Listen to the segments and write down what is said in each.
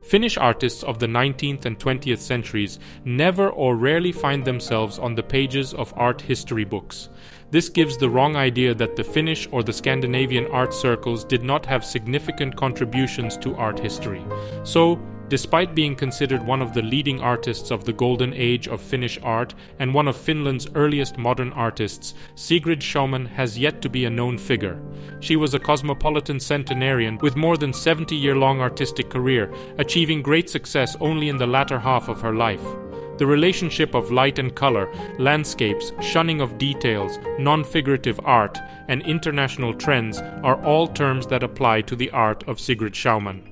Finnish artists of the 19th and 20th centuries never or rarely find themselves on the pages of art history books. This gives the wrong idea that the Finnish or the Scandinavian art circles did not have significant contributions to art history. So, despite being considered one of the leading artists of the golden age of Finnish art and one of Finland's earliest modern artists, Sigrid Schauman has yet to be a known figure. She was a cosmopolitan centenarian with more than 70-year-long artistic career, achieving great success only in the latter half of her life. The relationship of light and color, landscapes, shunning of details, non-figurative art, and international trends are all terms that apply to the art of Sigrid Schauman.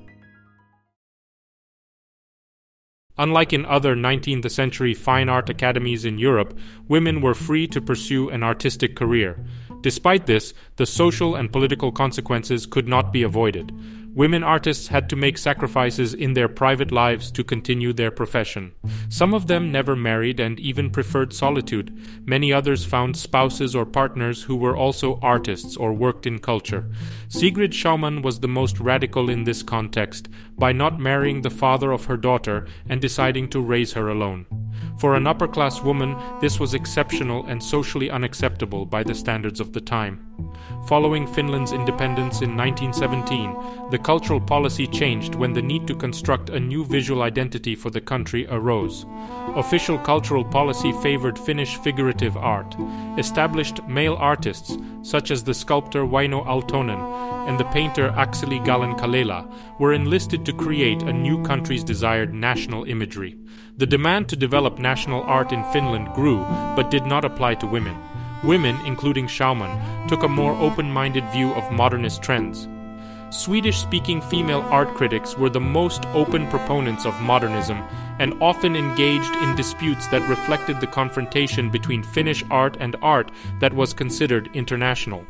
Unlike in other 19th century fine art academies in Europe, women were free to pursue an artistic career. Despite this, the social and political consequences could not be avoided. Women artists had to make sacrifices in their private lives to continue their profession. Some of them never married and even preferred solitude. Many others found spouses or partners who were also artists or worked in culture. Sigrid Schauman was the most radical in this context, by not marrying the father of her daughter and deciding to raise her alone. For an upper-class woman, this was exceptional and socially unacceptable by the standards of the time. Following Finland's independence in 1917, the cultural policy changed when the need to construct a new visual identity for the country arose. Official cultural policy favored Finnish figurative art. Established male artists, such as the sculptor Waino Aaltonen and the painter Akseli Gallen-Kallela, were enlisted to create a new country's desired national imagery. The demand to develop national art in Finland grew, but did not apply to women. Women, including Schauman, took a more open-minded view of modernist trends. Swedish-speaking female art critics were the most open proponents of modernism and often engaged in disputes that reflected the confrontation between Finnish art and art that was considered international.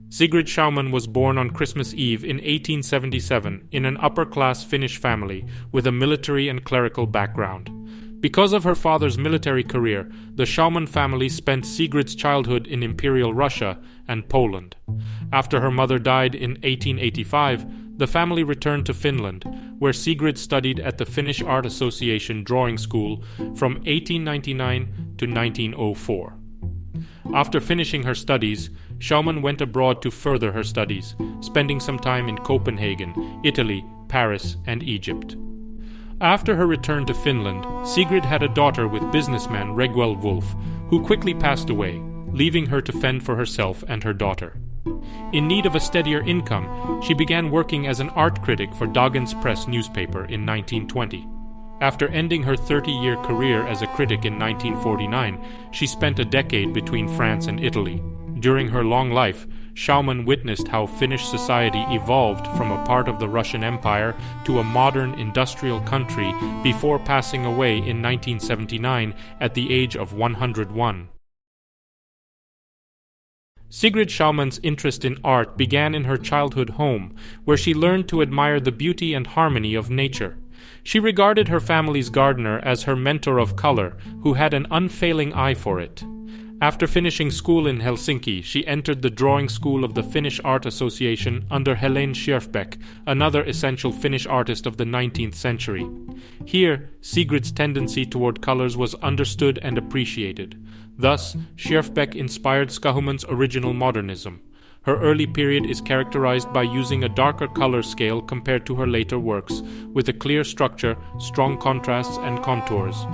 Sigrid Schauman was born on Christmas Eve in 1877 in an upper-class Finnish family with a military and clerical background. Because of her father's military career, the Schauman family spent Sigrid's childhood in Imperial Russia and Poland. After her mother died in 1885, the family returned to Finland, where Sigrid studied at the Finnish Art Association Drawing School from 1899 to 1904. After finishing her studies, Schauman went abroad to further her studies, spending some time in Copenhagen, Italy, Paris, and Egypt. After her return to Finland, Sigrid had a daughter with businessman Reguel Wolf, who quickly passed away, leaving her to fend for herself and her daughter. In need of a steadier income, she began working as an art critic for Dagens Press newspaper in 1920. After ending her 30-year career as a critic in 1949, she spent a decade between France and Italy. During her long life, Schauman witnessed how Finnish society evolved from a part of the Russian Empire to a modern industrial country before passing away in 1979 at the age of 101. Sigrid Schauman's interest in art began in her childhood home, where she learned to admire the beauty and harmony of nature. She regarded her family's gardener as her mentor of color, who had an unfailing eye for it. After finishing school in Helsinki, she entered the drawing school of the Finnish Art Association under Helene Schierfbeck, another essential Finnish artist of the 19th century. Here, Sigrid's tendency toward colors was understood and appreciated. Thus, Schierfbeck inspired Schauman's original modernism. Her early period is characterized by using a darker color scale compared to her later works, with a clear structure, strong contrasts and contours.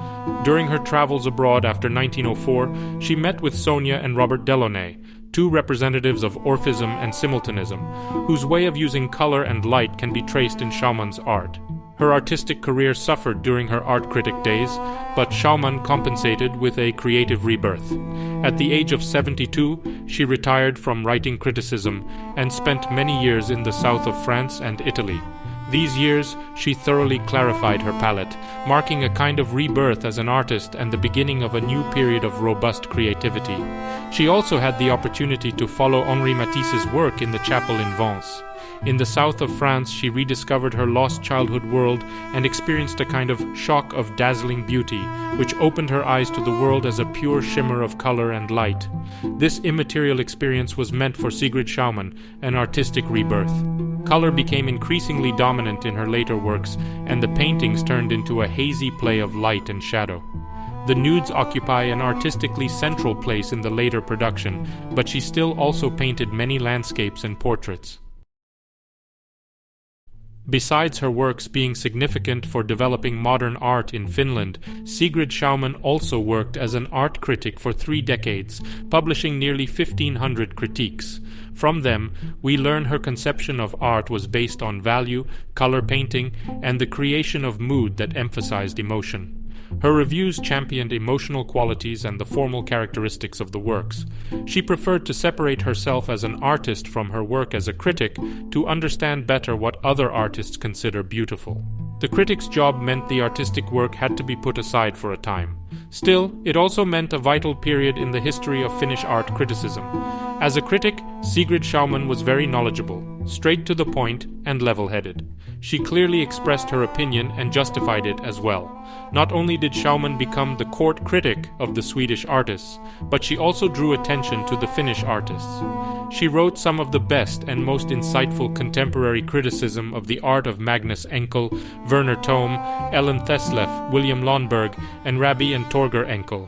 During her travels abroad after 1904, she met with Sonia and Robert Delaunay, two representatives of Orphism and Simultanism, whose way of using color and light can be traced in Schauman's art. Her artistic career suffered during her art critic days, but Schauman compensated with a creative rebirth. At the age of 72, she retired from writing criticism and spent many years in the south of France and Italy. These years, she thoroughly clarified her palette, marking a kind of rebirth as an artist and the beginning of a new period of robust creativity. She also had the opportunity to follow Henri Matisse's work in the chapel in Vence. In the south of France, she rediscovered her lost childhood world and experienced a kind of shock of dazzling beauty, which opened her eyes to the world as a pure shimmer of color and light. This immaterial experience was meant for Sigrid Schauman, an artistic rebirth. color became increasingly dominant in her later works, and the paintings turned into a hazy play of light and shadow. The nudes occupy an artistically central place in the later production, but she still also painted many landscapes and portraits. Besides her works being significant for developing modern art in Finland, Sigrid Schauman also worked as an art critic for 3 decades, publishing nearly 1,500 critiques. From them, we learn her conception of art was based on value, color painting, and the creation of mood that emphasized emotion. Her reviews championed emotional qualities and the formal characteristics of the works. She preferred to separate herself as an artist from her work as a critic to understand better what other artists consider beautiful. The critic's job meant the artistic work had to be put aside for a time. Still, it also meant a vital period in the history of Finnish art criticism. As a critic, Sigrid Schauman was very knowledgeable, straight to the point, and level-headed. She clearly expressed her opinion and justified it as well. Not only did Schaumman become the court critic of the Swedish artists, but she also drew attention to the Finnish artists. She wrote some of the best and most insightful contemporary criticism of the art of Magnus Enkel, Werner Thom, Ellen Thesleff, William Lundberg, and Rabbi and Torger Enkel.